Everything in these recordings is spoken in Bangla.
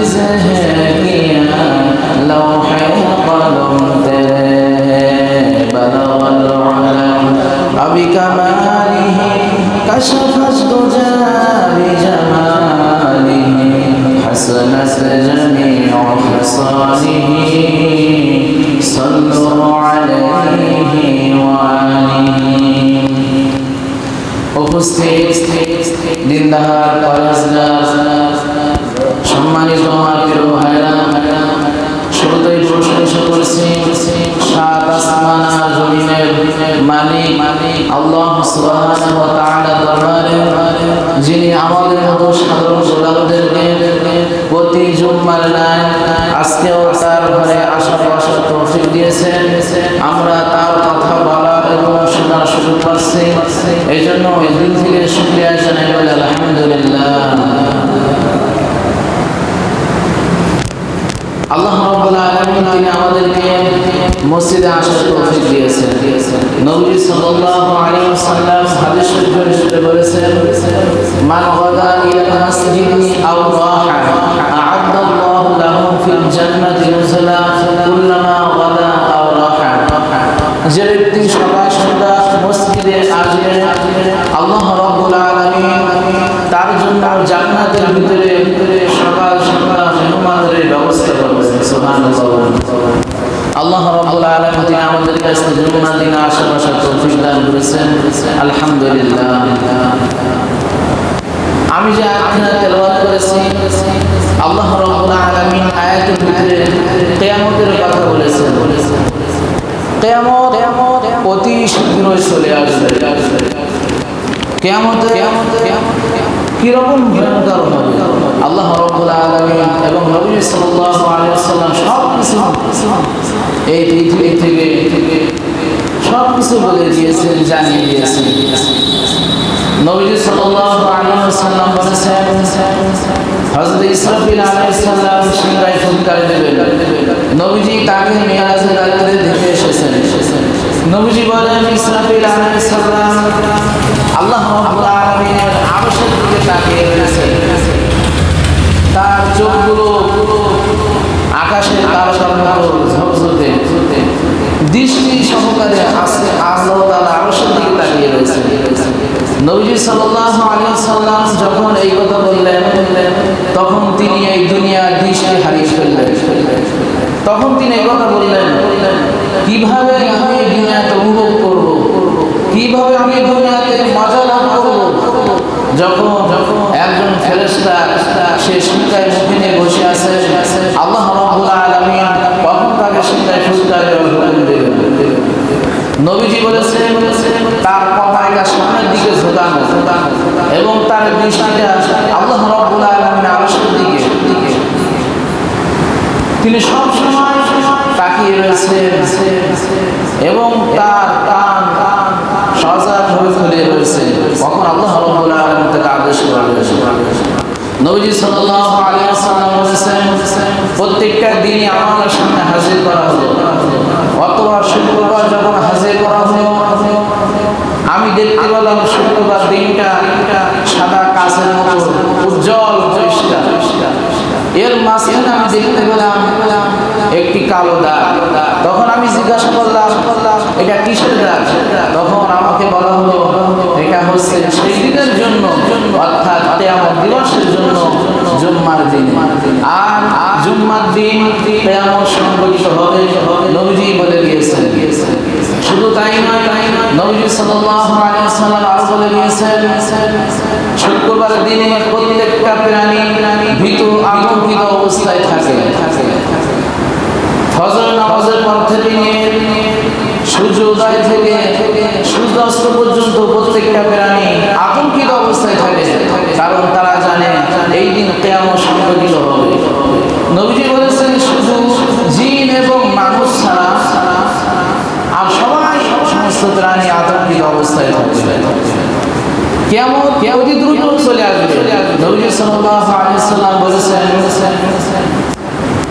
चीज है किया लौहे कलम तेरे बलगल अलम अभी कमालिही कशफत दुजा बिजमालिही हसनत जमीउ खसालिही सल्लु अलैहि व आलिहि। उपस्थित দিনদার পরেশগার সম্মানিত আত্মীয় ভাইরা, শুরুতেই প্রশংসা করছি সাত আসমান আর জমিনের মালিক আল্লাহ সুবহানাহু ওয়া তাআলা দরবারে, যিনি আমাদের মতো সাধারণ গোলামদেরকে প্রতি জুম্মার রাত আজকেও তার ঘরে আসার তৌফিক দিয়েছেন। আমরা তার কথা বলার এবং শোনার সুযোগ পাচ্ছি, এই জন্য দিল থেকে শুকরিয়া জানাই বলে আলহামদুলিল্লাহ। আল্লাহ রাব্বুল আলামিন তিনি আমাদেরকে মসজিদে আসার তৌফিক দিয়েছেন। নবী সাল্লাল্লাহু আলাইহি ওয়াসাল্লাম হাদিস শরীফে বলেছেন, মান গাদা ইলা মাসজিদি আও রাহা আ'আদাল্লাহু লাহু ফিল জান্নাতি নুজুলা কুল্লামা গাদা আও রাহা। যে ব্যক্তি সকাল সন্ধ্যা মসজিদে আসবে, আল্লাহ রাব্বুল আলামিন তার জন্য জান্নাতের ভিতরে সকাল সন্ধ্যা মেহমানদের ব্যবস্থা করবেন। সুবহানাল্লাহ। আল্লাহ রাব্বুল আলামিন তিনি আমাদের কাছে জুম্মার দিন আসার তৌফিক দান করেছেন, আলহামদুলিল্লাহ। আমি যে আয়াত তেলাওয়াত করেছি, আল্লাহ রাব্বুল আলামিন আয়াতের ভিতরে কিয়ামতের কথা বলেছেন। কিয়ামত অতি শীঘ্রই চলে আসবে। কিয়ামত কিরকম ভয়ঙ্কর হবে আল্লাহ রাব্বুল আলামিন এবং নবী সাল্লাল্লাহু আলাইহি ওয়াসাল্লাম সবকিছু এই পৃথিবী থেকে সবকিছু বলে দিয়েছেন, জানিয়ে দিয়েছেন। নবী সাল্লাল্লাহু আলাইহি ওয়াসাল্লাম বলেছেন, হযরত ইসরাফিল আলাইহিস সালাম সিংহায় ফুৎকার দেবেন। নবীজি তাকে মিরাজের রাতে দেখে এসেছেন। নবীজি বলেন, ইসরাফিল আলাইহিস সালাম আল্লাহ রাব্বুল আলামিনের আরশের দিকে তাকিয়ে রয়েছেন। তার চোখগুলো আকাশের তারকার মতো ঝকঝকে, দৃষ্টি সহকারে আল্লাহ তাআলা আরশের দিকে তাকিয়ে রয়েছেন। নবী সাল্লাল্লাহু আলাইহি ওয়াসাল্লাম যখন এই কথা বললেন, তখন তিনি এই দুনিয়ার দৃষ্টি হারিয়ে ফেললেন। তখন তিনি এই কথা বললেন, কিভাবে আমি দুনিয়াতে উপভোগ করব, কিভাবে আমি দুনিয়াতে মজা লাভ করব, যখন একজন ফেরেশতা সে সিংহায় মুখে নিয়ে বসে আছে, আল্লাহ রাব্বুল আলামিন কখন তাকে সিংহায় ফুৎকারের হুকুম দেবেন। নবীজি বলেছেন, তার কপালটা সামনের দিকে ঝোঁকানো এবং তার দৃষ্টিটা আল্লাহ রাব্বুল আলামিনের আরশের দিকে। তিনি সব সময় তাকিয়ে রয়েছেন এবং তার কান সজাগ হয়ে খুলে রয়েছে, কখন আল্লাহ রাব্বুল আলামিন তাকে আদেশ করবেন। নবীজি সাল্লাল্লাহু আলাইহি ওয়াসাল্লাম বলেছেন, প্রত্যেকটা দিনই আমার সামনে হাজির করা হলো। অথবা শুক্রবার যখন হাজির করা হলো, আমি দেখতে পেলাম শুক্রবার দিনটা সাদা কাচের মতো উজ্জ্বল পরিষ্কার। এর মাঝখানে আমি দেখতে পেলাম একটি কালো দাগ। তখন আমি জিজ্ঞাসা করলাম, এটা কিসের দাগ? তখন আমাকে বলা হলো, এটা হচ্ছে সেই দিনের জন্য, অর্থাৎ কিয়ামত দিবসের জন্য জুম্মার দিন। আর জুম্মার দিন কিয়ামত সংঘটিত হবে, নবীজি বলে গিয়েছেন। শুধু তাই নয়, নবী সাল্লাল্লাহু আলাইহি ওয়াসাল্লাম আরো বলে গিয়েছেন, শুক্রবার দিনে প্রত্যেকটা প্রাণী ভীত আতঙ্কিত অবস্থায় থাকে। ফজর নামাজের পর থেকে নিয়ে সূর্যোদয় থেকে সূর্যাস্ত পর্যন্ত প্রত্যেকটা প্রাণী আতঙ্কিত অবস্থায় থাকে, কারণ তারা জানে এই দিন কিয়ামত সংঘটিত হবে। নবীজি বলেছেন, শুধু জিন এবং মানুষ ছাড়া আর সবাই সমস্ত প্রাণী আতঙ্কিত অবস্থায় থাকবে। কিয়ামত অতি দ্রুত চলে আসবে। নবী সাল্লাল্লাহু আলাইহি ওয়াসাল্লাম বলেছেন,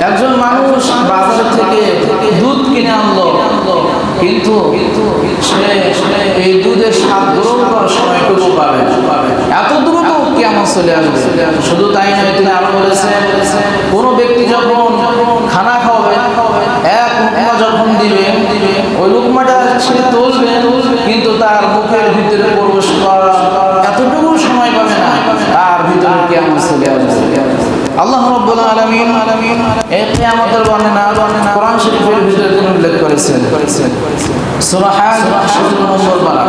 একজন মানুষ বাজার থেকে দুধ কিনে আনলো, কিন্তু সে এই দুধের স্বাদ গ্রহণ করার সময়টুকু পাবে, এত দ্রুত কিয়ামত চলে আসবে। শুধু তাই নয়, তিনি আরো বলেছেন, কোনো ব্যক্তি যখন খানা খাওয়াবে, এক লুকমা যখন দিবে, ওই লুকমাটা সে তুলবে, কিন্তু তার মুখের ভিতরে প্রবেশ করা এতটুকু সময় পাবে না, তার ভিতরে কিয়ামত চলে আসবে। আল্লাহ রাব্বুল আলামিন এই কিয়ামতের বর্ণনা কোরআন শরীফের ভিতরে তিনি উল্লেখ করেছেন। সূরা হাজ 17 নম্বর পারা।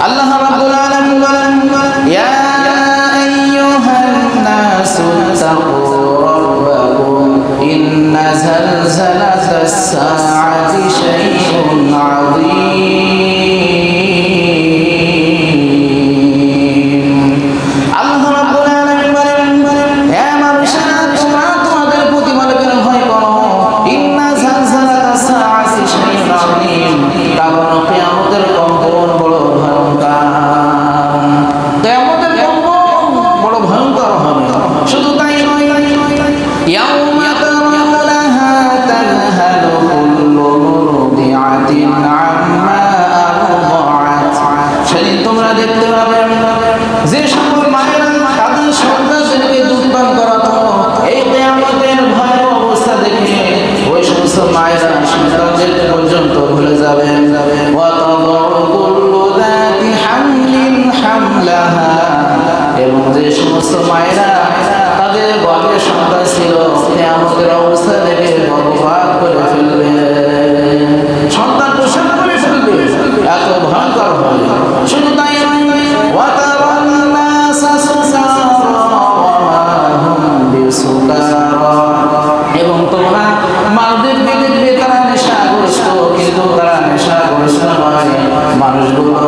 আল্লাহ রাব্বুল আলামিন বলেন, ইয়া আইয়ুহান নাসু তাকু রাব্বাকুম ইন্না জালজালাতাস সাআতি শাইউন আযীম। আল্লাহ রাব্বুল আলামিন বলেন, হে মানুষেরা, তোমরা তোমাদের প্রতিপালকের ভয় করো। ইন্না জালজালাতাস সাআতি শাইউন আযীম, কারণ কিয়ামতের কম্পন বড় ভয়ঙ্কর। কিয়ামতের কম্পন বড় ভয়ঙ্কর হবে। শুধু তাই নয়, ইয়াউমা তারাউনাহা তাযহালু কুল্লু মুরদিআতিন আম্মা আরদাআত। সেদিন তোমরা দেখতে পাবে যে সকল মায়েরা তাদের সন্তানদেরকে দুধ পান করাতো, এই কিয়ামতের ভয়াবহ অবস্থা দেখে ওই সমস্ত মায়েরা সন্তানদের পর্যন্ত ভুলে যাবেন। ওয়া তাদাউ কুল্লু যাতি হামলিন হামলাহা, এবং যে সমস্ত মায়েরা তাদের গর্ভে সন্তান ছিল, কিয়ামতের অবস্থা দেখে গর্ভপাত করে ফেলবে, সন্তান প্রসব করে ফেলবে, এত ভয়ঙ্কর হবে। শুধু তাই নয়, ওয়া তারান নাসা সুকারা ওয়া মা হুম বিসুকারা, এবং তোমরা মানুষদেরকে দেখবে তারা নেশাগ্রস্ত, কিন্তু তারা নেশাগ্রস্ত নয়। মানুষগুলো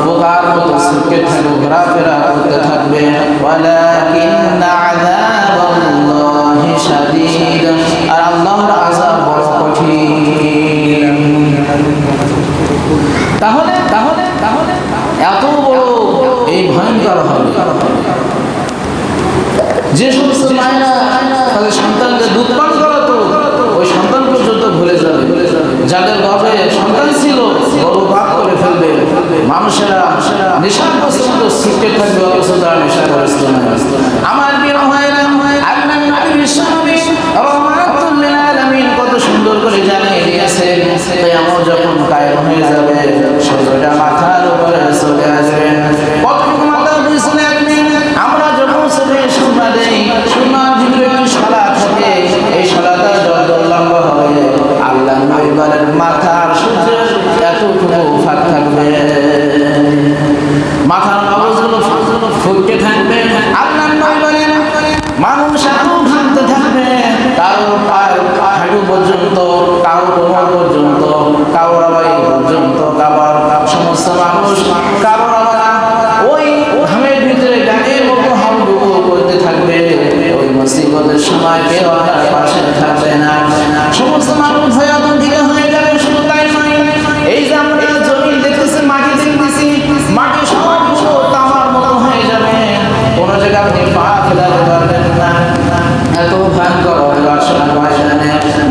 বোকার মতো সুখে থাকবে, ঘোরাফেরা করতে থাকবে। ওয়ালাকিন্না আযাবাল্লাহি শাদীদ, আর আল্লাহর আযাব বড় কঠিন। তাহলে তাহলে তাহলে এত বড় এই ভয়ঙ্কর হবে। যে সমস্ত মায়েরা তাদের সন্তানকে দুধ পান করাতো, ওই সন্তান পর্যন্ত ভুলে যাবে। যাদের গর্ভে সন্তান ছিল, গর্ভপাত করে ফেলবে। মানুষেরা নেশাগ্রস্ত শিখতে থাকবে, অথচ তারা নেশাগ্রস্ত নয়। আমার প্রিয় ভাইরা, আল্লাহ নবী বিশ্বনবী রাহমাতুল লিল আলামিন কত সুন্দর করে জানিয়ে দিয়েছেন, কিয়ামত যখন কায়েম হয়ে যাবে, সূর্যটা মাথার উপরে চলে আসবে। কতটুকু মাথার উপরে চলে আসবে? আমরা যখন চোখে সুরমা দেই, সুরমার ভিতরে একটি শলা থাকে, এই শলাটা যত লম্বা হবে, আল্লাহ নবী বলেন মাথার সূর্যের এতটুকু ফাঁক থাকবে, মাথার মগজগুলো ফুটতে থাকবে। আল্লাহ নবী বলেন মানুষ এত ঘামতে থাকবে, কারোর হাঁটু পর্যন্ত, কারোর কোমর পর্যন্ত, কারোর আবার এই পর্যন্ত, কাবার সমস্ত মানুষ, কারোর আবার ওই ঘামের ভিতরে গানের মতো হাউডুবু করতে থাকবে। ওই মুসিবতের সময় কেউ আপনার পাশে থাকবে না, সমস্ত মানুষ ভয়াতঙ্কিত হয়ে যাবে। শুধু তাই নয়, এই যে আমরা জমি দেখতেছি, মাটি দেখতেছি, মাটি সব তামার মতো হয়ে যাবে, কোনো জায়গায় আপনি পা ফেলাতে পারবেন না, এত ভয়ঙ্কর হবে।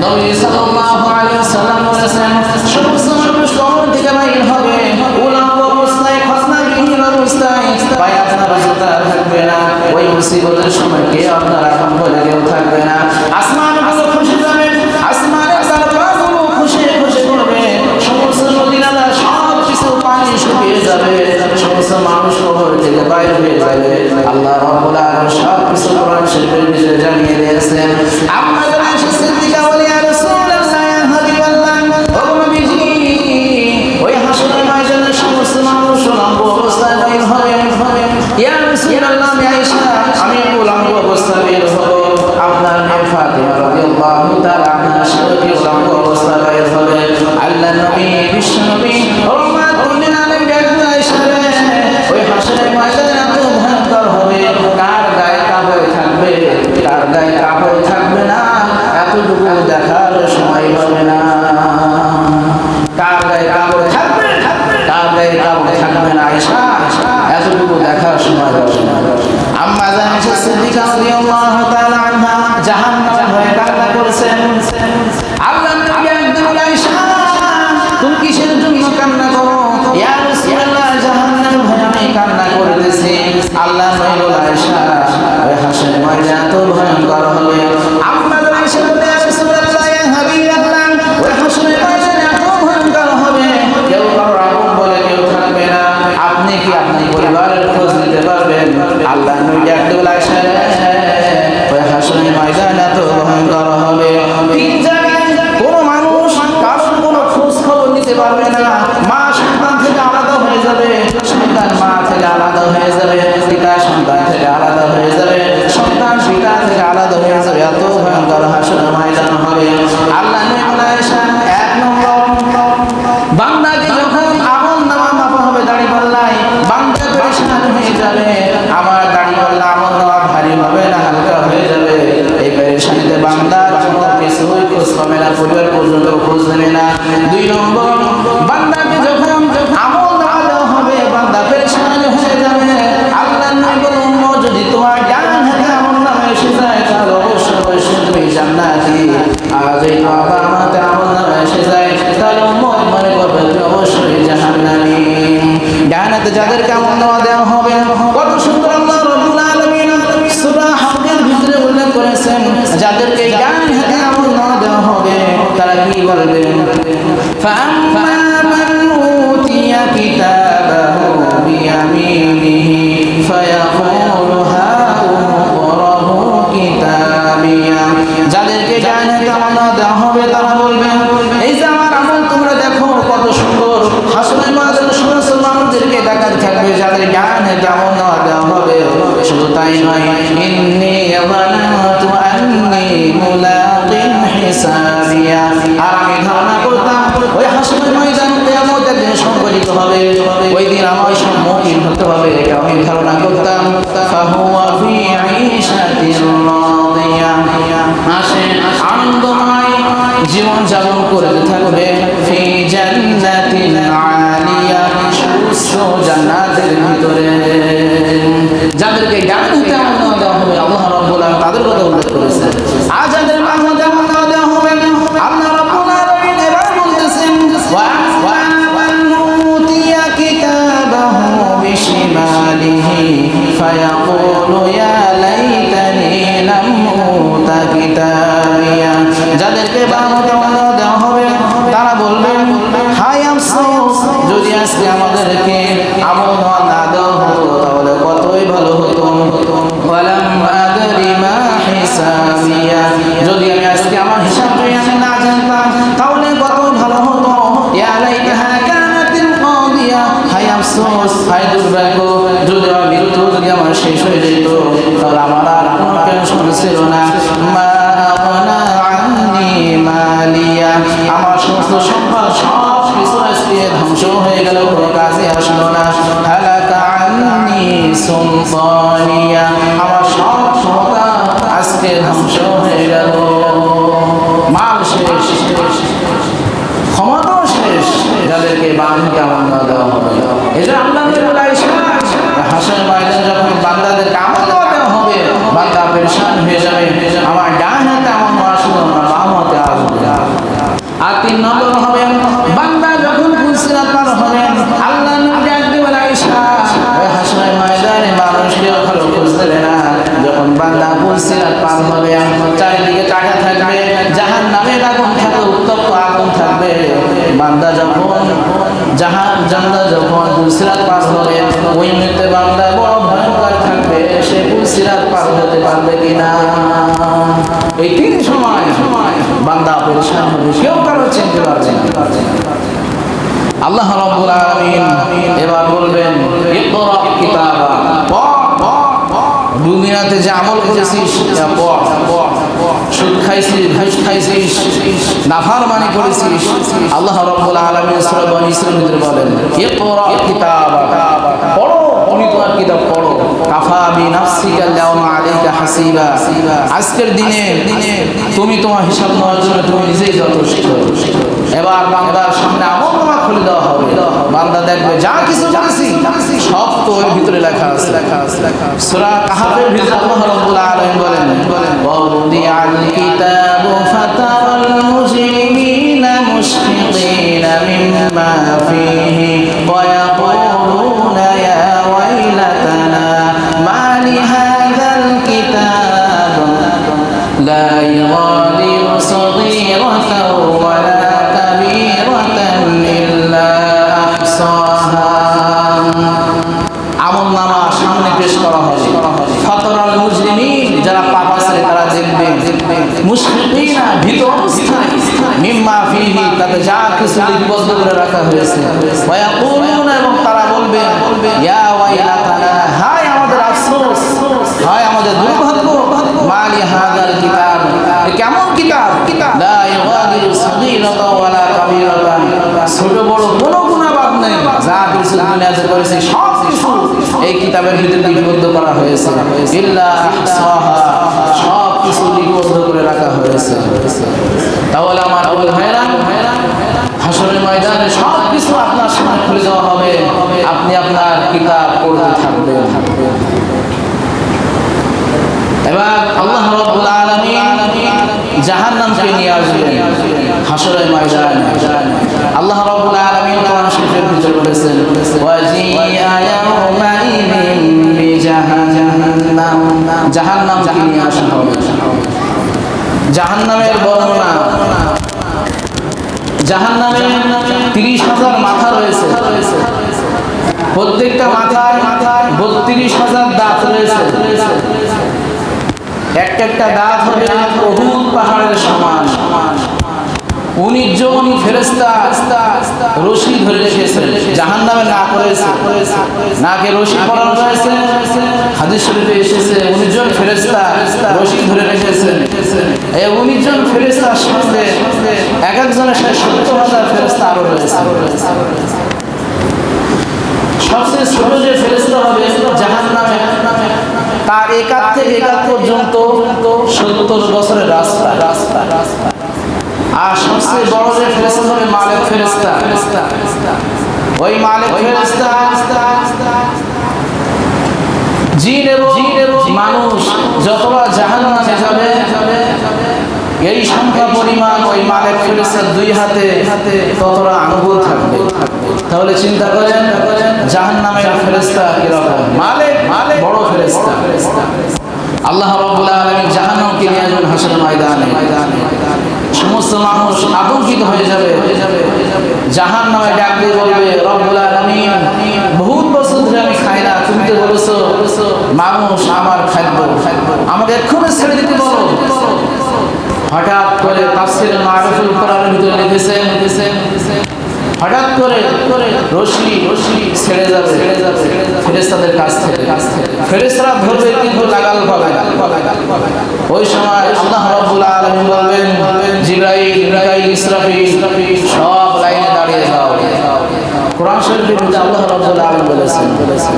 নবী সাল্লাল্লাহু আলাইহি ওয়াসাল্লাম বলেছেন, সমস্ত মানুষ কবর থেকে বাইর হবে, উলঙ্গ অবস্থায়, খসনাবিহীন অবস্থায়, পায়ে আপনার জুতা থাকবে না। ওই মুসিবতের সময় কে আপনার আপন বলে কেউ থাকবে না। আসমানগুলো খুশি যাবে, আসমানের তারকাগুলো খুশি খুশি করবে, সমস্ত নদী নালা সব কিছু পানি শুকিয়ে যাবে, সমস্ত মানুষ কবর থেকে বাইর হয়ে যাবে। আল্লাহ রাব্বুল আলামিন সব কিছু কোরআন শরীফের ভিতরে জানিয়ে দিয়েছেন। আপনাদের আয়েশা সিদ্দিকা বলে, ইয়া রাসূলুল্লাহ, ইয়া হাবিবাল্লাহ, ও নবীজি, ওই হাসরের ময়দানে সমস্ত মানুষ উলঙ্গ অবস্থায় বাইর হবে। ইয়া রাসূলুল্লাহ, আমি আয়েশা, আমি উলঙ্গ অবস্থায় বের হব। আপনার মেয়ে ফাতিমা রাদিয়াল্লাহু তাআলা আনহা সাথে উলঙ্গ অবস্থায় বাইর হবে। আল্লাহর নবী, বিশ্ব নবী রাহমাতুল লিল আলামিন আয়েশা, ওই হাসরের ময়দানে এত ভয়ঙ্কর হবে, কার গায়ে কাপড় থাকবে, কার গায়ে কাপড় থাকবে না, এতটুকু দেখার সময় হবে না। কার গায়ে কাপড় থাকবে, কার গায়ে কাপড় থাকবে না, আয়েশা, এতটুকু দেখার সময় হবে না। আম্মা জান আয়েশা সিদ্দিকা রাদিয়াল্লাহু তাআলা আনহা জাহান্নামের ভয়ে কান্না করেছেন। আয়েশা ওই হাসরের ময়দান এত ভয়ঙ্কর হবে আম্মা জান আয়েশা বলে ইয়া রাসূলুল্লাহ ইয়া হাবিবাল্লাহ ওই হাসরের ময়দান এত ভয়ঙ্কর হবে কেউ কারো আপন বলে কেউ থাকবে না আপনি কি আপনার পরিবারের খোঁজ নিতে পারবেন আল্লাহ নবী ডাকতে বলে আয়েশা ওই হাসরের ময়দান এত ভয়ঙ্কর হবে তিন জায়গায় কোনো মানুষ কারোর কোনো খোঁজ খবর নিতে পারবে না মা সন্তান থেকে আলাদা হয়ে যাবে সন্তান মা থেকে আলাদা হয়ে যাবে পিতা সন্তান থেকে আলাদা হয়ে যাবে সন্তান পিতা থেকে আলাদা হয়ে যাবে এত ভয়ঙ্কর হাসরের ময়দান হবে আল্লাহ নবী বলে আয়েশা এক নম্বর বান্দাকে যখন আমলনামা মাপা হবে দাড়িপাল্লায় বান্দা পেরেশান হয়ে যাবে আমার দাড়িপাল্লা আমলনামা ভারী হবে না হালকা হয়ে যাবে এই পেরেশানিতে বান্দা কোনো কিছুই খোঁজ পাবে না পরিবার পর্যন্ত খোঁজ নেবে না দুই নম্বর বান্দাকে যখন আমলনামা দেওয়া হবে বান্দা পেরেশান হয়ে যাবে আল্লাহ নবী বলেন যদি তোমার ডান হাতে আমলনামা এসে যায় তাহলে অবশ্যই তুমি জান্নাতি আর যদি তোমার বাম হাতে আমলনামা এসে যায় তাহলে মনে করবে তুমি অবশ্যই জাহান্নামী ডান হাতে যাদেরকে আমলনামা দেওয়া হবে কত সুন্দর আল্লাহ রাব্বুল আলামিন সূরা হাজের ভিতরে উল্লেখ করেছেন যাদেরকে ডান হাতে আমলনামা দেওয়া হবে তারা কি বলবেন ফাআম্মা মান উতিয়া কিতাবাহু বিয়ামিনিহি ফায়াকুলু হাউমুকরাহু কিতাবিয়া যাদেরকে ডান হাতে আমলনামা দেওয়া হবে তারা বলবেন এই যে আমার আমল তোমরা দেখো কত সুন্দর হাসরের ময়দানে সমস্ত মানুষদেরকে ডাকাত থাকবে যাদের ডান হাতে আমলনামা দেওয়া হবে শুধু তাই নয় ইন্নী যানাতু আন্নী মুলাকিন হিসাবিয়া আর আমি ধারণা করতাম ওই হাসরের ময়দান কিয়ামত একদিন সংঘটিত হবে ওই দিন আমার সম্মুখীন হতে হবে এটা আমি ধারণা করতাম ফাহুয়া ফি আইশাতির রাদিয়া আসেন আনন্দময় জীবন যাপন করতে থাকবে ফি জান্নাতিন আলিয়া সুস্থ জান্নাতের ভিতরে যাদেরকে ডান হাতে আমলনামা দেওয়া হবে আল্লাহ রাব্বুল আলামিন তাদের কথা উল্লেখ করেছেন আর যাদের বাম হাতে আমলনামা দেওয়া হবে আল্লাহ রাব্বুল আলামিন এবার বলতেছেন ওয়া মান উতিয়া কিতাবাহু বিশিমালিহি ফায়াকুলু ইয়া লাইতানি লাম উতা কিতাবিয়া যাদেরকে বাম হাতে আমলনামা দেওয়া হবে তারা বলবেন হায় আফসোস যদি আজকে আমাদেরকে আমলনামা না দেওয়া হতো তাহলে কতই ভালো হতো ওয়ালাম আদরি মা হিসাবিয়া যদি আমি আজকে আমার হিসাবটা আমি না জানতাম তাহলে কতই ভালো হতো ইয়া লাইতাহা কানাতিল কাদিয়া হায় আফসোস হায় দুর্ভাগ্য যদি আমার মৃত্যু যদি আমার শেষ হয়ে যেত তাহলে আমার আর কোনো টেনশন ছিল না মা আগনা আন্নি মালিয়া আমার সমস্ত সম্পদ সব কিছু আজকে ধ্বংস হয়ে গেল কোনো কাজে আসলো না হালাকা আন্নি সুলতানিয়া আমার সব ক্ষমতা আজকে ধ্বংস হয়ে গেল মাল শেষ ক্ষমতাও শেষ যাদেরকে বাম হাতে আমলনামা দেওয়া হবে এই যে আল্লাহ নবী বলে আয়েশা হাসরের ময়দানে যখন বান্দাদেরকে আমলনামা দেওয়া হবে বান্দা পেরেশান হয়ে যাবে আমার ডান হাতে আমলনামা আসলো না বাম হাতে আসবে আর তিন নম্বর হবে বান্দা যখন ফুলসিরাত পার হবে আল্লাহ নবী ডাকতে বলে আয়েশা ওই হাসরের ময়দানে মানুষ কেউ ভালো খোঁজ দেবে না যখন বান্দা ফুলসিরাত পার হবে চারিদিকে টাকা থাকবে জাহান্নামের আগুন থাকবে উত্তপ্ত আগুন থাকবে বান্দা যখন যখন ফুলসিরাত পার হবে ওই মুহূর্তে বান্দা বড় ভয়ঙ্কর থাকবে সে ফুলসিরাত পার হতে পারবে কিনা এই তিন সময় বান্দা পেরেশান হবে কেউ কারো চিনতে পারবে না আল্লাহ রাব্বুল আলামিন এবার বলবেন ইকরা কিতাবা দুনিয়াতে যে আমল করেছিস তা পড় সুদ খাইছিস ঘুষ খাইছিস নাফরমানি করেছিস আল্লাহ রাব্বুল আলামিন সূরা বনী ইসরাঈলের বলেন ইকরা কিতাবা পড়ো তুমি তোমার কিতাব পড়ো কাফা বিনাফসিকা আল-ইয়াওমা আলাইকা হাসিবা আজকের দিনে তুমি তোমার হিসাব নেওয়ার জন্য তুমি নিজেই যথেষ্ট এবার বান্দার সামনে আমলনামা খুলে দেওয়া হবে বান্দা দেখবে যা কিছু করেছি সব তো এর ভিতরে লেখা আছে সূরা কাহফের ভিতরে আল্লাহ রাব্বুল আলামিন বলেন ওয়াউদিআল কিতাবু ফাতারাল মুজরিমিনা মুশফিকিনা মিম্মা ফীহি ওয়া ইয়াকুলুনা ইয়া ওয়াইলাতানা মা লিহা يغادر صغيرة ولا كبيرة إلا أحصاها আমলনামা সামনে পেশ করা হবে ফাতরাল মুজরিমিন যারা পাপ করে তারা দেখবে মুশফিকিনা ভীত অবস্থায় মিম্মা ফিহি তাতে যা কিছু লিপিবদ্ধ করে রাখা হয়েছে ওয়া ইয়াকুলুনা এবং তারা বলবে ইয়া ওয়াইলাতানা হায় আমাদের আফসোস হায় আমাদের দুর্ভাগ্য মালি হাদাল কিতাব কেমন কিতাব লা ইগাদিরু সাগীরাতা ওয়ালা কাবীরাতান ছোট বড় কোনো গুনাহবাদ নেই যা কিছু দুনিয়াতে করেছে সব কিছু এই কিতাবের ভিতরে লিপিবদ্ধ করা হয়েছে ইল্লা আহসাহা সব কিছু লিপিবদ্ধ করে রাখা হয়েছে তাহলে আমার আবুল ভাইরা হাসরের ময়দানে সব কিছু আপনার সামনে খুলে দেওয়া হবে আপনি আপনার কিতাব পড়তে থাকবেন এবার আল্লাহ রাব্বুল আলামিন জাহান্নামকে নিয়ে আসবেন হাসরের ময়দানে আল্লাহ রাব্বুল আলামিন কোরআন শরীফের ভিতরে বলেছেন ওয়াজিয়া ইয়াউমাইযিন বিজাহান্নাম জাহান্নামকে নিয়ে আসা হবে জাহান্নামের বর্ণনা জাহান্নামে ৩০,০০০ মাথা রয়েছে প্রত্যেকটা মাথায় ৩২,০০০ দাঁত রয়েছে একটা দাঁত হবে উহুদ পাহাড়ের সমান ১৯ জন ফেরেশতা রশি ধরে রেখেছে জাহান্নামে নাক রয়েছে নাকে রশি পরানো রয়েছে হাদিস শরীফে এসেছে ১৯ জন ফেরেশতা রশি ধরে রেখেছে এই ১৯ জন ফেরেশতার সাথে এক একজনের সাথে ৭০,০০০ ফেরেশতা আরো রয়েছে সবচেয়ে ছোট যে ফেরেশতা হবে জাহান্নামে তার একাত থেকে একাত পর্যন্ত ৭০ বছরের রাস্তা আর সবচেয়ে বড় যে ফেরেশতা হবে মালিক ফেরেশতা ওই মালিক ফেরেশতা জিন এবং মানুষ যতবার জাহান্নামে যাবে এই সংখ্যা পরিমাণ ওই মালিক ফেরেশতার দুই হাতে ততটা আঙ্গুল থাকবে তাহলে চিন্তা করেন জাহান্নামের ফেরেশতা কিরকম মালিক বড় ফেরেশতা আল্লাহ রাব্বুল আলামিন জাহান্নামকে নিয়ে আসবেন হাসরের ময়দানে সমস্ত মানুষ আতঙ্কিত হয়ে যাবে জাহান্নামে ডাক দিয়ে বলবে রব্বুল আলামিন বহুত বছর ধরে আমি খাই না তুমি তো বলেছো মানুষ আমার খাদ্য আমাকে এক্ষুনি ছেড়ে দিতে বলো হঠাৎ করে তাফসীর মারুফুল কোরআনের ভিতরে লিখেছেন হঠাৎ করে রশি ছেড়ে যাবে ফেরেশতাদের কাছ থেকে ফেরেশতারা ধরবে কিন্তু লাগাল পাবে ওই সময় আল্লাহ রাব্বুল আলামিন বলবেন জিবরাইল মিকাইল ইসরাফিল সব লাইনে দাঁড়িয়ে যাও কোরআন শরীফের মধ্যে আল্লাহ রাব্বুল আলামিন বলেছেন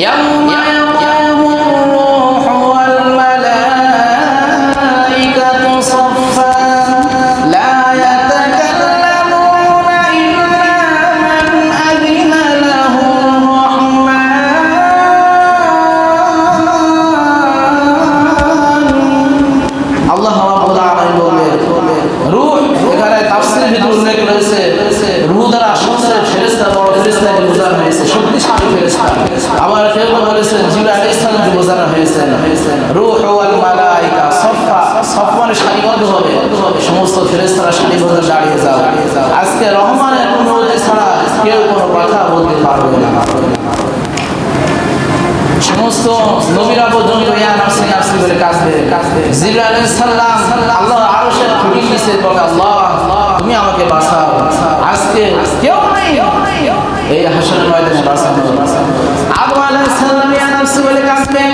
ইয়াউমা ইয়াকুমুর রূহু ওয়াল মালাইকাতু সাফফা লা আবার কেউ বলেছেন জিবরাইল আলাইহিস সালামকে বোঝানো হয়েছে রূহ ওয়াল মালাইকা সাফা সাফওয়ানে সারিবদ্ধ হবে সমস্ত ফেরেশতারা সারিবদ্ধ দাঁড়িয়ে যাও আজকে রহমানের অনুমতি ছাড়া কেউ কোনো কথা বলতে পারবে না সমস্ত নবীরা পর্যন্ত ইয়া নাফসি নাফসি বলে কাঁদবে জিবরাইল আলাইহিস সালাম আল্লাহ আরশের খুঁটি নিচে বলে আল্লাহ তুমি আমাকে বাঁচাও আজকে কেউ নেই এই হাসরের ময়দানে বাঁচানো আদম আলাইহিস সালাম ইয়া নাফসি বলে কাঁদবেন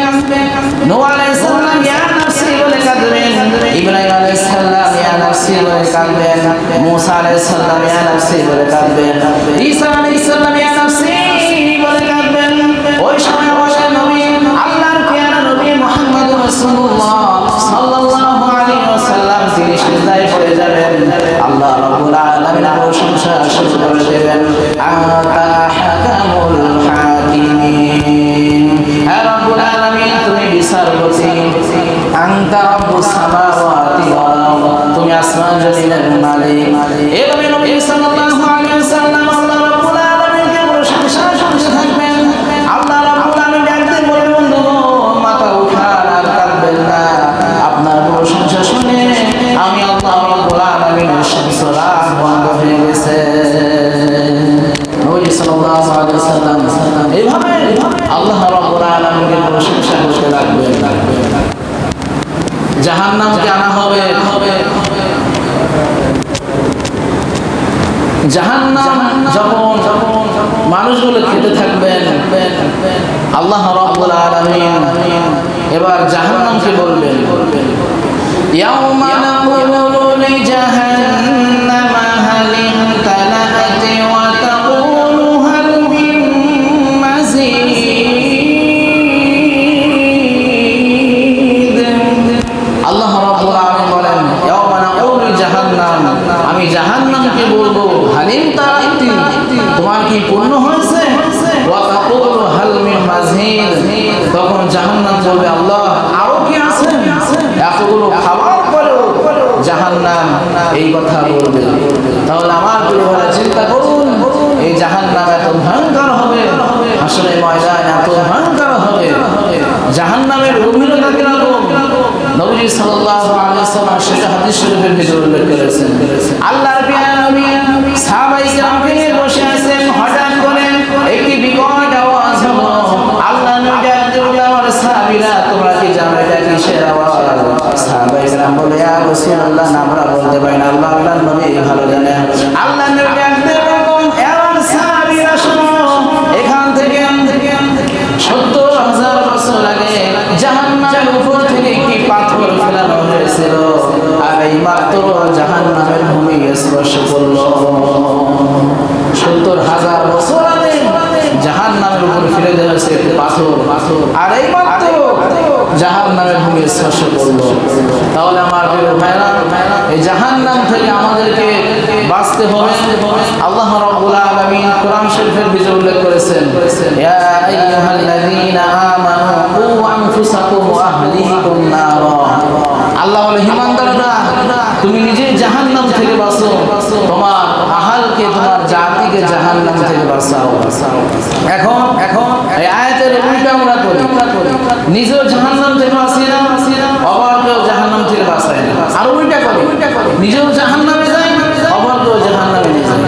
নূহ আলাইহিস সালাম ইয়া নাফসি বলে কাঁদবেন ইব্রাহিম আলাইহিস সালাম ইয়া নাফসি বলে কাঁদবেন মূসা আলাইহিস সালাম ইয়া নাফসি বলে কাঁদবেন ঈসা আলাইহিস সালাম ইয়া নাফসি বলে কাঁদবেন ওই সময় বসে নবী আল্লাহর প্রিয় নবী মুহাম্মদ রাসূলুল্লাহ সাল্লাল্লাহু আলাইহি ওয়াসাল্লাম তিনি সিজদায় পড়ে যাবেন আল্লাহ রাব্বুল আলামিন প্রশংসা শুরু করে দেবেন আতা হাকামুল হাকিমিন হে রাব্বুল আলামিন তুমি বিচারপতি আনতা রাব্বুস সামাওয়াতি ওয়াল আরদ তুমি আসমান জমিনের মালিক এই নবী সাল্লাল্লাহু আলাইহি ওয়াসাল্লাম আল্লাহ রাব্বুল আলামিনকে প্রশংসা শুনতে থাকবেন আল্লাহ রাব্বুল আলামিন ডাকতে বলবেন বন্ধু মাথা উঠান আর কাঁদবেন না আপনার প্রশংসা শুনে প্রশংসা করতে লাগবেন। জাহান্নামকে আনা হবে, জাহান্নাম যখন মানুষগুলো খেতে থাকবেন, আল্লাহ রাব্বুল আলামিন এবার জাহান্নামকে বলবেন, ইয়াউমা নাকুলু লিজাহান্নামা হাল ইমতালাআত ওয়া তাকুলু হাল মিন মাযীদ। আল্লাহ রাব্বুল আলামিন বলেন, ইয়াউমা নাকুলু জাহান্নাম, আমি জাহান্নামকে বলবো, হালিম তাআতি, তোমার কি পূর্ণ হয়েছে? ওয়া তাকুলু হাল মিন মাযীদ, তখন জাহান্নাম বলবে, আল্লাহ আরো কি আছে? এতগুলো খাবার পরেও জাহান্নাম এই কথা বলবে। তাহলে আমার পরিবারে চিন্তা করুন, এই জাহান্নাম এত ভয়ঙ্কর হবে, হাসরের ময়দান এত ভয়ঙ্কর হবে। জাহান্নামের গভীরতা কিরকম? নবী সাল্লাল্লাহু আলাইহি ওয়াসাল্লাম সেটা হাদিস শরীফের ভিতরে উল্লেখ করেছেন। আল্লাহর নবী সাহাবায়ে কেরামকে নিয়ে বসে আছেন, হঠাৎ করে একটি বিকট আওয়াজ হলো। আল্লাহর নবী ডাক দিয়ে আমার সাহাবীরা, তোমরা কি জানো এটা কিসের আওয়াজ? সাহাবায়ে কেরাম বলে, ইয়া রাসূলুল্লাহ, না আমরা বলতে পারি না, আল্লাহর নবী ভালো জানেন। আল্লাহর নবী ডাক দিয়ে বললেন, এবার সাহাবীরা শোনো, এখান থেকে ৭০,০০০ বছর আগে জাহান্নামের উপর থেকে একটি পাথর ফেলানো হয়েছিল, আর এই মাত্র জাহান্নামের ভূমি স্পর্শ করলো। ৭০,০০০ বছর আগে জাহান্নামের উপর ফেলে দেওয়া হয়েছে একটি পাথর, আর এই মাত্র জাহান্নামের ভূমি স্পর্শ করলো। তাহলে আমার প্রিয় ভাইরা, এই জাহান্নাম থেকে আমাদেরকে বাঁচতে হবে। আল্লাহ রাব্বুল আলামিন কোরআন শরীফের ভিতরে উল্লেখ করেছেন, ইয়া আইয়ুহাল্লাযীনা আমানু কু আনফুসাকুম ওয়া আহলিকুম নারা। আল্লাহ বলে, ঈমানদাররা, তুমি নিজে জাহান্নাম থেকে বাঁচো, তোমার আহালকে, তোমার জাতিকে জাহান্নাম থেকে বাঁচাও। এখন এই আয়াতের উল্টা আমরা করি, নিজেও জাহান্নাম থেকে বাঁচি না, অপরকেও জাহান্নাম থেকে বাঁচাই না। আর উল্টা করি, নিজেও জাহান্নামে যাই, অপরকেও জাহান্নামে নিয়ে যাই।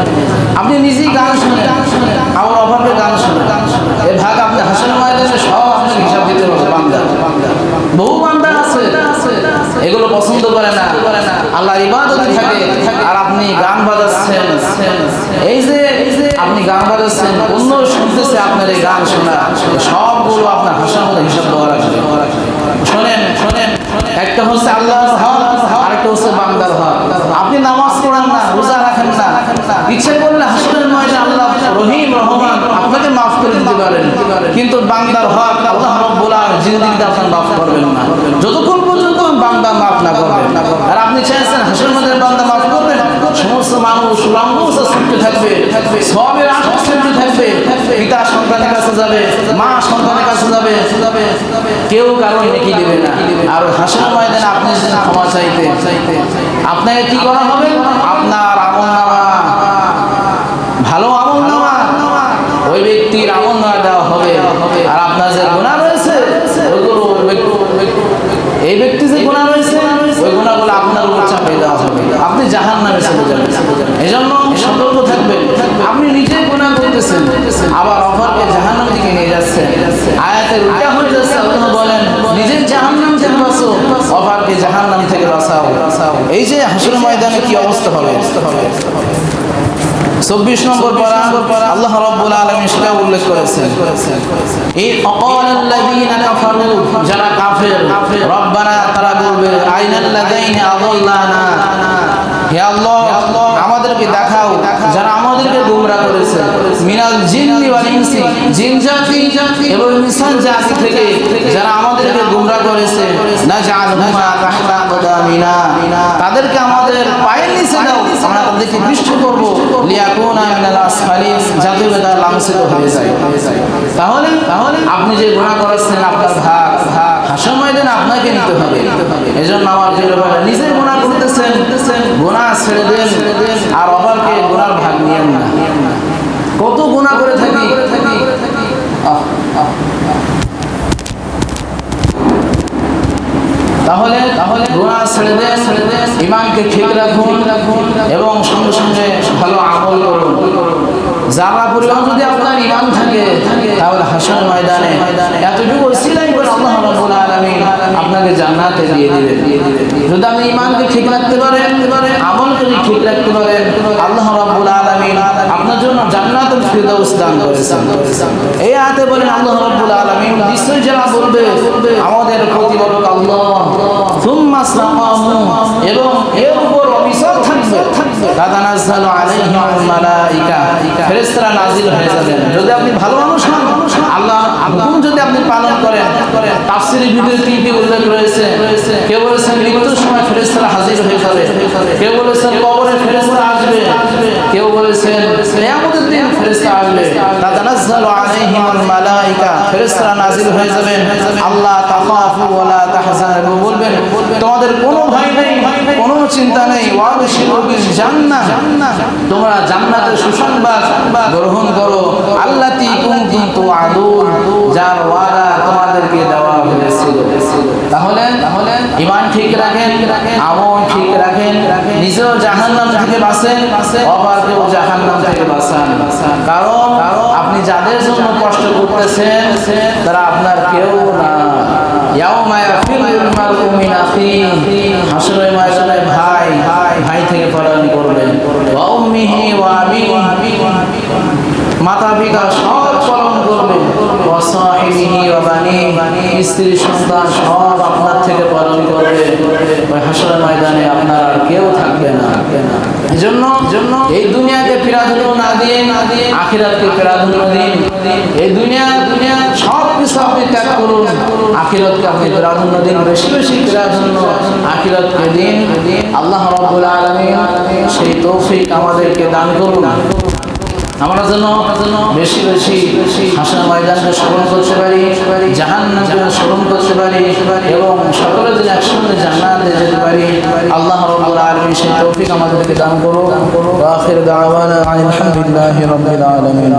আপনি নিজেই গান শুনেন, আবার অপরকে গান শোনেন, এই ভাগ আপনি হাসরের ময়দানে সব আপনাকে হিসাব দিতে হবে। বান্দা, বহু বান্দা আছে এগুলো পছন্দ করে না, আল্লাহর ইবাদতে থাকে, আর আপনি গান বাজাচ্ছেন। এই যে আপনি গান বাজাচ্ছেন, অন্য শুনতেছে আপনার এই গান শোনা, সবগুলো আপনার হাসরের মধ্যে হিসাব দেওয়া লাগবে। শোনেন, একটা হচ্ছে আল্লাহর হক, আরেকটা হচ্ছে বান্দার হক। আপনি নামাজ পড়েন না, রোজা রাখেন না, ইচ্ছা করলে হাসরের ময়দানে আল্লাহ রহিম রহমান আপনাকে মাফ করে দিতে পারেন, কিন্তু বান্দার হক আল্লাহ রাব্বুল আলামিন জিন্দেগিতে আপনার মাফ করবেন না, যতক্ষণ পর্যন্ত বান্দা মাফ না করবেন। আর আপনি চাইছেন হাসরের ময়দানে বান্দা মাফ করবেন, সমস্ত মানুষ লম্বুসা ছুটতে থাকবে, সবের আশা ছুটতে থাকবে, পিতা সন্তানের কাছে যাবে, মা সন্তানের কাছে যাবে, কেউ কারো নেকি দিবে না। আর হাসরের ময়দানে আপনি যদি ক্ষমা চাইতে, আপনাকে কি করা হবে? আপনার আমলনামা, ভালো আমলনামা, ওই ব্যক্তির আমলনামা দেওয়া হবে, আর আপনার যে গুনাহ রয়েছে ওইগুলো, এই ব্যক্তি যে গুনাহ রয়েছে ওই গুনাহগুলো আপনার উপর চাপিয়ে দেওয়া হবে, আপনি জাহান্নামে চলে যাবেন। এজন্য সতর্ক থাকবেন, আপনি নিজে গুনাহ করতেছেন, আবার অপরকে জাহান্নামের দিকে নিয়ে যাচ্ছেন। আয়াতের উল্টা হয়ে যাচ্ছে। আল্লাহ বলেন, নিজে জাহান্নাম থেকে বাঁচো, অপরকে জাহান্নাম থেকে বাঁচাও। এই যে হাসরের ময়দানে কি অবস্থা হবে? ২৪ নম্বর পারা আল্লাহ রাব্বুল আলামিন সেটা উল্লেখ করেছেন, এই অকালাল্লাযীনা কাফারু, যারা কাফের, রব্বানা, তারা বলবে, আইনাল্লাযীনা আযাল্লানা, হে আল্লাহ আমাদেরকে দেখাও যারা আমাদেরকে গোমরাহ করেছে, মিনাল জিন্নি ওয়াল ইনসি, জিন জাতি এবং ইনসান জাতি থেকে যারা আমাদেরকে গোমরাহ করেছে, নাজআলহুমা তাহতা আকদামিনা, তাদেরকে আমাদের পায়ের নিচে দাও, আমরা তাদেরকে বিষ্ট করব, লিয়াকুনা মিনাল আসফালিন, যাতে তারা লাঞ্ছিত হয়ে যায়। তাহলে আপনি যে গুনাহ করেছেন আপনার ভাগ হাসরের ময়দানে আপনাকে নিতে হবে। এজন্য আমার প্রিয় ভাইরা, নিজে গুনাহ করতেছেন, গুনাহ ছেড়ে দেন, আর অপরকে গুনার ভাগ নিয়েন না। কত গুনাহ করে থাকি, তাহলে গুনাহ ছেড়ে দেন, ঈমানকে ঠিক রাখুন এবং সঙ্গে সঙ্গে ভালো আমল করুন। যারা পরিমাণ যদি আপনার ঈমান থাকে তাহলে হাসর ময়দানে এতটুকু ওসিলাই করে আল্লাহ রাব্বুল আলামিন আপনাকে জান্নাতে দিয়ে দিবেন। যদি আপনি ঈমানকে ঠিক রাখতে পারেন, আমলকে যদি ঠিক রাখতে পারেন, আল্লাহ রাব্বুল আলামিন আপনার জন্য জান্নাতুল ফিরদাউস দান করেছেন। এই আয়াতে বলেন আল্লাহ রাব্বুল আলামিন নিশ্চয়ই যারা বলবে আমাদের প্রতিপালক আল্লাহ, সুম্মা ইসতাকামু, এবং এর উপর অবিচল থাকবে, তাতানাজ্জালু আলাইহিমুল মালাইকা, ফেরেশতারা নাজিল হয়ে যাবেন। যদি আপনি ভালো মানুষ হন, আল্লাহর হুকুম যদি আপনি পালন করেন, তাফসীরের ভিতরে তিনটি উল্লেখ রয়েছে। কেউ বলেছেন মৃত্যুর সময় ফেরেশতারা হাজির হয়ে যাবে, কেউ বলেছেন কবরে ফেরেশতারা আসবে, কেউ বলেছেন কিয়ামতের দিন ফেরেশতা আসবে, তাতানাজ্জালু আলাইহিমুল মালাইকা, ফেরেশতারা নাজিল হয়ে যাবেন। আল্লাহ তাখাফু ওয়া লা তাহজানু, বলবেন তোমাদের কোনো ভয় নেই, কোনো চিন্তা নেই, ওয়াবশিরু বিল জান্নাহ, তোমরা জান্নাতের সুসংবাদ গ্রহণ করো, আল্লাতী কুনতুম তুআদুন, যার ওয়াদা তোমাদেরকে দেওয়া হয়েছিল। তাহলে ঈমান ঠিক রাখেন, আমল ঠিক রাখেন, নিজেও জাহান্নাম থেকে বাঁচেন, অপরকেও জাহান্নাম থেকে বাঁচান। কারণ আপনি যাদের জন্য কষ্ট করতেছেন তারা আপনার কেউ না। ইয়াউমা ইয়াফিরুল মারউ মিন আখিহি, হাসরের ময়দানে ভাই থেকে পলায়ন করবেন। ওয়া উম্মিহি ওয়া আবিহি, মাতা পিতা সব পলায়ন করবে। ওয়া সাহিবিহি ওয়া বানিহি, স্ত্রী সন্তান সব আপনার থেকে পলায়ন করবে। ওই হাসরের ময়দানে আপনার আর কেউ থাকবে না। এজন্য এই দুনিয়াকে প্রাধান্য না দিয়ে আখিরাতকে প্রাধান্য দিন। এই দুনিয়া সব কিছু আপনি ত্যাগ করুন, আখিরাতকে আপনি প্রাধান্য দিন, বেশি বেশি প্রাধান্য আখিরাতকে দিন। আল্লাহ রাব্বুল আলামিন সেই তৌফিক আমাদেরকে দান করুন। আমরা যেন বেশি বেশি হাসর ময়দানকে স্মরণ করতে পারি, জাহান্নামকে স্মরণ করতে পারি, এবং সকলে যেন একসঙ্গে জান্নাতে যেতে পারি। আল্লাহ রাব্বুল আলামিন সেই তৌফিক আমাদেরকে দান করুন। ওয়া আখির দাওয়ানা আলহামদুলিল্লাহি রাব্বিল আলামিন।